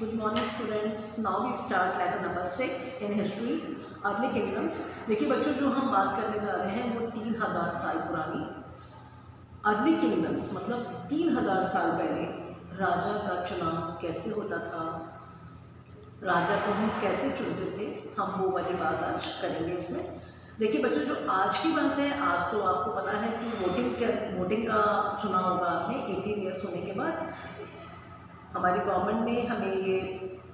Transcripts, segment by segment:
Good morning students. Now we start lesson number 6 in history, early kingdoms. देखिए बच्चों, जो हम बात करने जा रहे हैं वो 3000 साल पुरानी अर्ली किंगडम्स, मतलब 3000 साल पहले राजा का चुनाव कैसे होता था, राजा को हम कैसे चुनते थे, हम वो वाली बात आज करेंगे इसमें। देखिए बच्चों, जो आज की बात है, आज तो आपको पता है कि वोटिंग का सुना होगा आपने। 18 ईयर्स होने के बाद हमारी गवर्नमेंट ने हमें ये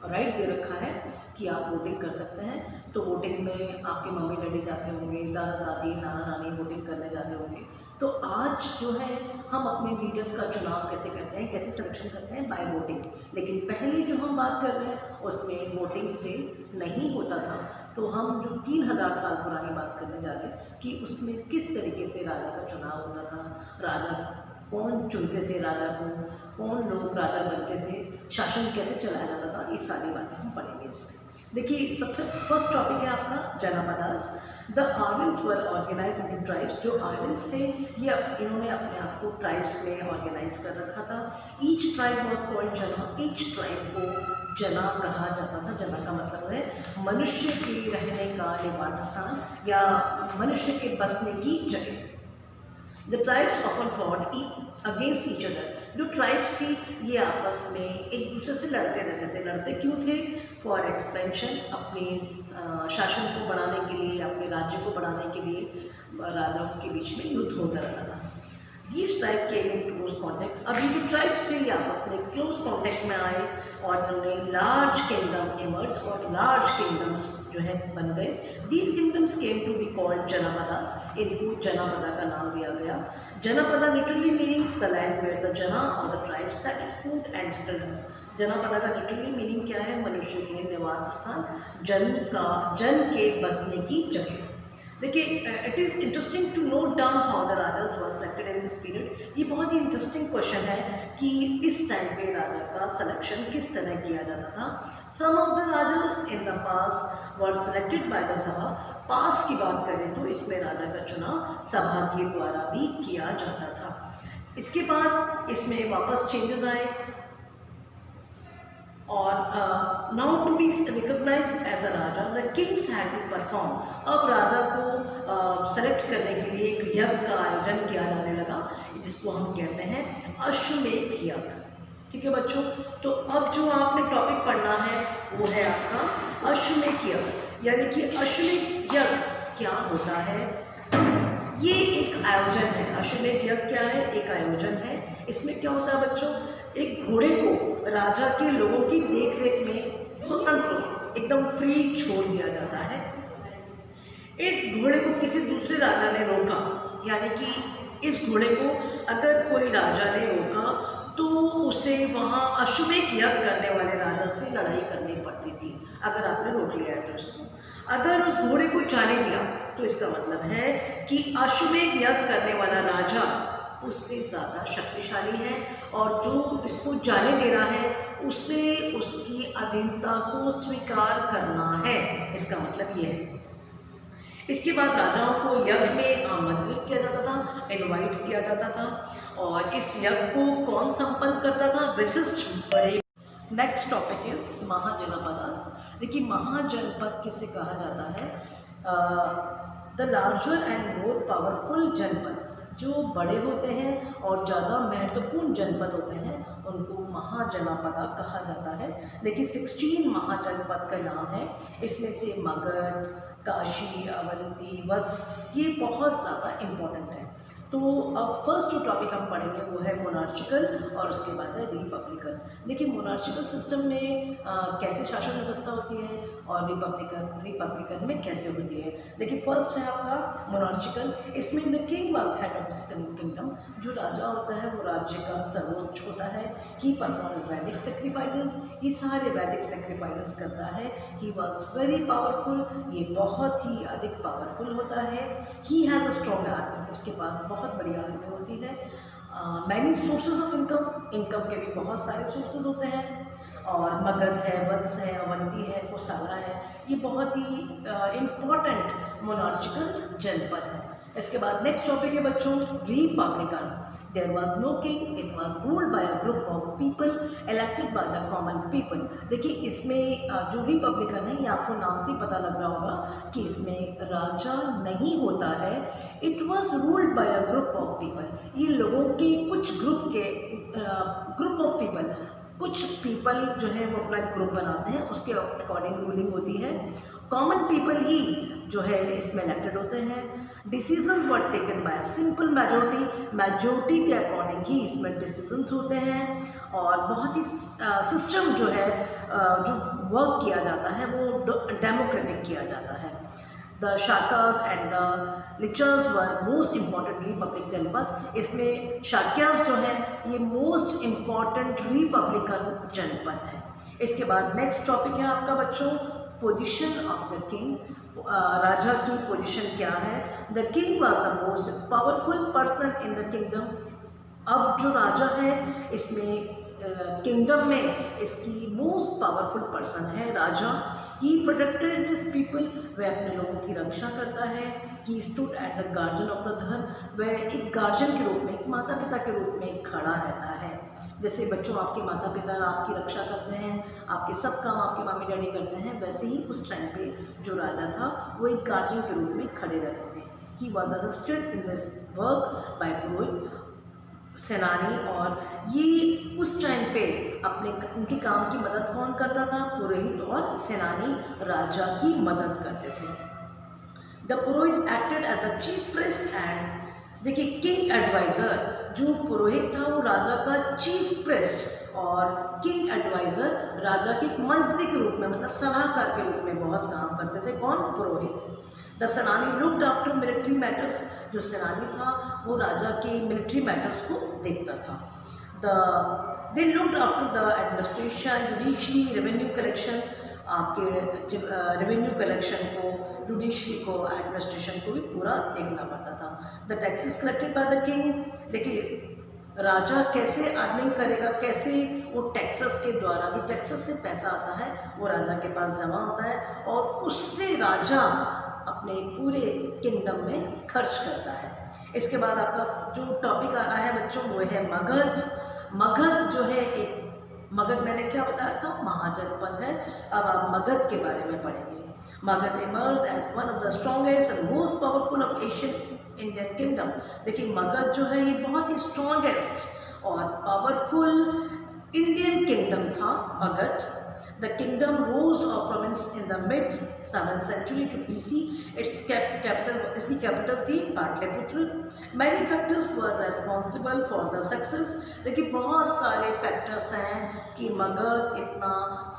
राइट दे रखा है कि आप वोटिंग कर सकते हैं। तो वोटिंग में आपके मम्मी डैडी जाते होंगे, दादा दादी नाना नानी वोटिंग करने जाते होंगे। तो आज जो है हम अपने लीडर्स का चुनाव कैसे करते हैं, कैसे सिलेक्शन करते हैं, बाय वोटिंग। लेकिन पहले जो हम बात कर रहे हैं उसमें वोटिंग से नहीं होता था। तो हम जो 3000 साल पुरानी बात करने जा रहे हैं कि उसमें किस तरीके से राजा का चुनाव होता था, राजा कौन चुनते थे, राजा को कौन लोग राजा बनते थे, शासन कैसे चलाया जाता था, ये सारी बातें हम पढ़ेंगे इसमें। देखिए, सबसे फर्स्ट टॉपिक है आपका janapadas. The Aryans were organise in tribes. जो आर्यंस थे ये इन्होंने अपने आप को ट्राइब्स में ऑर्गेनाइज कर रखा था। ईच ट्राइब वॉज कॉल्ड जना। ईच ट्राइब को जना कहा जाता था। जना का मतलब है मनुष्य के रहने का निवास स्थान या मनुष्य के बसने की जगह। The tribes often fought against each other. जो ट्राइब्स थी ये आपस में एक दूसरे से लड़ते रहते थे। लड़ते क्यों थे? फॉर एक्सपेंशन, अपने शासन को बढ़ाने के लिए, अपने राज्य को बढ़ाने के लिए राजाओं के बीच में युद्ध होता रहता था। These ट्राइब के इन क्लोज कॉन्टैक्ट। अभी जो ट्राइब्स थे ये आपस में क्लोज कॉन्टैक्ट में आए और उन्होंने लार्ज किंगडम इमर्ज और लार्ज किंगडम्स जो है बन गए। These kingdoms came to be called Janapadas. इनको जनपदा का नाम दिया गया। Janapada literally meanings the land where the jana और the tribe set its foot and settled. Janapada का लिटरली मीनिंग क्या है? मनुष्य के निवास स्थान, जन के बसने की जगह। देखिए, it is interesting to note down how the rajas were selected in this period. ये बहुत ही इंटरेस्टिंग क्वेश्चन है कि इस टाइम पे राजा का सिलेक्शन किस तरह किया जाता था। Some of the rajas in the past were selected by the sabha. Past की बात करें तो इसमें राजा का चुनाव सभा के द्वारा भी किया जाता था। इसके बाद इसमें वापस चेंजेस आए और now to be recognise as a raja the kings had to perform. अब राजा को सेलेक्ट करने के लिए एक यज्ञ का आयोजन किया जाने लगा, जिसको हम कहते हैं अश्वमेध यज्ञ। ठीक है बच्चों, तो अब जो आपने टॉपिक पढ़ना है वो है आपका अश्वमेध यज्ञ। यानी कि अश्वमेध यज्ञ क्या होता है? ये एक आयोजन है। अश्वमेध यज्ञ क्या है? एक आयोजन है। इसमें क्या होता है बच्चों? एक घोड़े को राजा के लोगों की देखरेख में स्वतंत्र एकदम फ्री छोड़ दिया जाता है। इस घोड़े को किसी दूसरे राजा ने रोका, यानी कि इस घोड़े को अगर कोई राजा ने रोका तो उसे वहाँ अश्वमेध यज्ञ करने वाले राजा से लड़ाई करनी पड़ती थी। अगर आपने रोक लिया है तो इसको, अगर उस घोड़े को जाने दिया तो इसका मतलब है कि अश्वमेध यज्ञ करने वाला राजा उससे ज़्यादा शक्तिशाली है और जो इसको जाने दे रहा है उसे उसकी अधीनता को स्वीकार करना है। इसका मतलब ये है। इसके बाद राजाओं को यज्ञ में आमंत्रित किया जाता था, इनवाइट किया जाता था। और इस यज्ञ को कौन संपन्न करता था? विशिष्ट बड़े। Next topic is mahajanapadas. देखिए, महाजनपद किसे कहा जाता है? The larger and more powerful जनपद। जो बड़े होते हैं और ज़्यादा महत्वपूर्ण जनपद होते हैं उनको महाजनपदा कहा जाता है। देखिए, 16 महाजनपद का नाम है। इसमें से मगध, काशी, अवंती, वत्स, ये बहुत ज़्यादा इम्पोर्टेंट है। तो अब फर्स्ट जो टॉपिक हम पढ़ेंगे वो है मोनार्चिकल और उसके बाद है रिपब्लिकन। देखिए, मोनार्चिकल सिस्टम में कैसे शासन व्यवस्था होती है और रिपब्लिकन में कैसे होती है। देखिए, फर्स्ट है आपका मोनार्चिकल। इसमें the king was head of this kingdom. जो राजा होता है वो राज्य का सर्वोच्च होता है। ही परफॉर्म वैदिक सेक्रीफाइसेस। ये सारे वैदिक सेक्रीफाइसेस करता है। He was very powerful. ये बहुत ही अधिक पावरफुल होता है। He has a strong army. इसके पास बहुत बड़ी आर्मी होती है। मैनी सोर्सेज ऑफ इनकम के भी बहुत सारे सोर्सेज होते हैं। और मगध है, वत्स है, अवंती है, कोसाला है। ये बहुत ही इम्पोर्टेंट मोनार्चिकल जनपद है। इसके बाद नेक्स्ट टॉपिक है बच्चों republican. There was no king, it was ruled by a group of people elected by the common people. देखिए इसमें जो रिपब्लिकन है ये आपको नाम से पता लग रहा होगा कि इसमें राजा नहीं होता है। It was ruled by a group of people, ये लोगों की कुछ ग्रुप ऑफ पीपल, कुछ पीपल जो है वो अपना ग्रुप बनाते हैं, उसके अकॉर्डिंग रूलिंग होती है। कॉमन पीपल ही जो है इसमें इलेक्टेड होते हैं। Decision were taken by simple majority के अकॉर्डिंग ही इसमें डिसीजंस होते हैं। और बहुत ही सिस्टम जो है जो वर्क किया जाता है वो डेमोक्रेटिक किया जाता है। The Shakyas and the Licchavis were most important republic janapada. इसमें शाक्यास जो है ये मोस्ट इम्पॉर्टेंट रिपब्लिकन जनपद है। इसके बाद नेक्स्ट टॉपिक है आपका बच्चों पोजीशन ऑफ द किंग। राजा की पोजीशन क्या है। The king was the most powerful person in the kingdom. अब जो राजा है इसमें किंगडम में इसकी मोस्ट पावरफुल पर्सन है राजा। ही प्रोटेक्टेड हिज पीपल, वह अपने लोगों की रक्षा करता है। He stood at the guardian of the धर्म, वह एक गार्जियन के रूप में, एक माता पिता के रूप में खड़ा रहता है। जैसे बच्चों आपके माता पिता आपकी रक्षा करते हैं, आपके सब काम आपके मम्मी डैडी करते हैं, वैसे ही उस टाइम पे जो राजा था वो एक गार्जियन के रूप में खड़े रहते थे। He was assisted in this work by purohit, senani. और ये उस टाइम पे अपने उनके काम की मदद कौन करता था, पुरोहित और सेनानी राजा की मदद करते थे। The purohit acted as the chief priest and, देखिए किंग एडवाइज़र, जो पुरोहित था वो राजा का चीफ प्रिस्ट और किंग एडवाइज़र राजा के एक मंत्री के रूप में, मतलब सलाहकार के रूप में बहुत काम करते थे। कौन, पुरोहित। द सेनानी लुक्ड आफ्टर मिलिट्री मैटर्स, जो सेनानी था वो राजा के मिलिट्री मैटर्स को देखता था। They looked after the administration, judiciary, revenue collection, आपके रेवेन्यू कलेक्शन को, जुडिशरी को, एडमिनिस्ट्रेशन को भी पूरा देखना पड़ता था। The taxes collected by the king, देखिए राजा कैसे अर्निंग करेगा, कैसे वो टैक्सेस के द्वारा, जो टैक्सेस से पैसा आता है वो राजा के पास जमा होता है और उससे राजा अपने पूरे किंगडम में खर्च करता है। इसके बाद आपका जो टॉपिक आ रहा है बच्चों वो है मगध। मगध जो है एक, मगध मैंने क्या बताया था, महाजनपद है। अब आप मगध के बारे में पढ़ेंगे। Magadh emerge as one of the strongest and most powerful of Asian Indian kingdom. देखिए मगध जो है ये बहुत ही स्ट्रॉन्गेस्ट और पावरफुल इंडियन किंगडम था मगध। द किंगडम रोज और province in the mid 7th century to BC। Its capital, इसकी कैपिटल थी Pataliputra. Many factors were responsible for the success. देखिए बहुत सारे फैक्टर्स हैं कि मगध इतना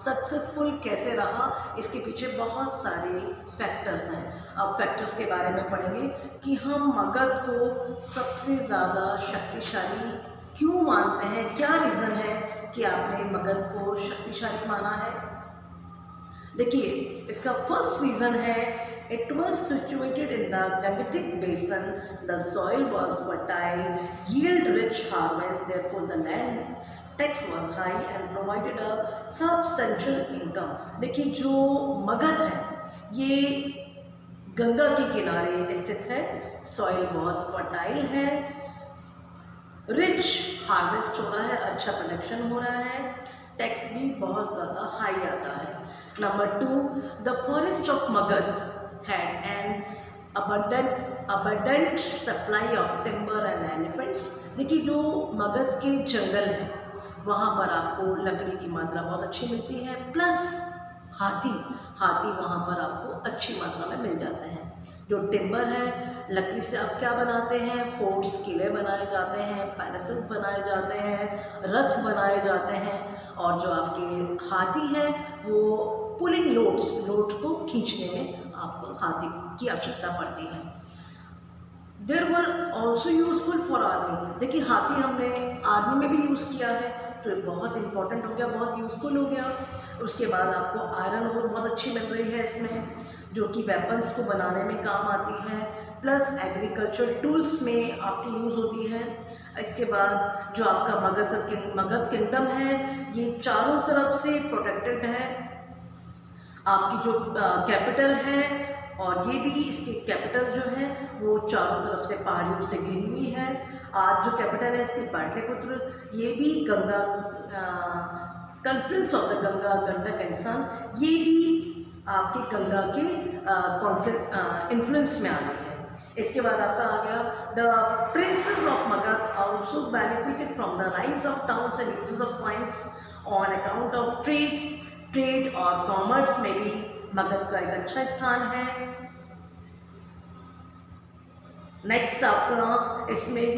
सक्सेसफुल कैसे रहा, इसके पीछे बहुत सारे फैक्टर्स हैं। अब फैक्टर्स के बारे में पढ़ेंगे कि हम मगध को सबसे ज़्यादा शक्तिशाली क्यों मानते हैं, क्या रीज़न है कि आपने मगध को शक्तिशाली माना है। देखिए इसका फर्स्ट रीज़न है, it was situated in the Gangetic basin, the soil was fertile, yield rich harvest, therefore the land tax was high and provided a substantial income. देखिए जो मगध है ये गंगा के किनारे स्थित है, सॉइल बहुत फर्टाइल है, रिच हार्वेस्ट हो रहा है, अच्छा प्रोडक्शन हो रहा है, टैक्स भी बहुत ज़्यादा हाई आता है। Number 2, the forest of Magadh had an abundant supply of timber and elephants. देखिए जो मगध के जंगल हैं वहाँ पर आपको लकड़ी की मात्रा बहुत अच्छी मिलती है, प्लस हाथी वहाँ पर आपको अच्छी मात्रा में मिल जाते हैं। जो टिम्बर है, लकड़ी से आप क्या बनाते हैं, फोर्ट्स, किले बनाए जाते हैं, पैलेसेस बनाए जाते हैं, रथ बनाए जाते हैं। और जो आपके हाथी है वो पुलिंग लोड को खींचने में आपको हाथी की आवश्यकता पड़ती है। There were also useful for army. देखिए हाथी हमने आर्मी में भी यूज़ किया है तो ये बहुत इंपॉर्टेंट हो गया, बहुत यूज़फुल हो गया। उसके बाद आपको आयरन और बहुत अच्छी मिल रही है इसमें, जो कि वेपन्स को बनाने में काम आती है, प्लस एग्रीकल्चर टूल्स में आपकी यूज़ होती है। इसके बाद जो आपका मगध किंगडम है ये चारों तरफ से प्रोटेक्टेड है। आपकी जो कैपिटल है और ये भी इसकी कैपिटल जो है वो चारों तरफ से पहाड़ियों से घिरी हुई है। आज जो कैपिटल है इसकी पाटलिपुत्र, ये भी Ganga confluence of the Ganga, Gandak and Son, ये भी आपके गंगा के इन्फ्लुएंस में आ रही है। इसके बाद आपका आ गया the princess of Magadh also benefited from the rise of towns and use of coins on account of trade और कॉमर्स में भी मगध का एक अच्छा स्थान है। नेक्स्ट आपका इसमें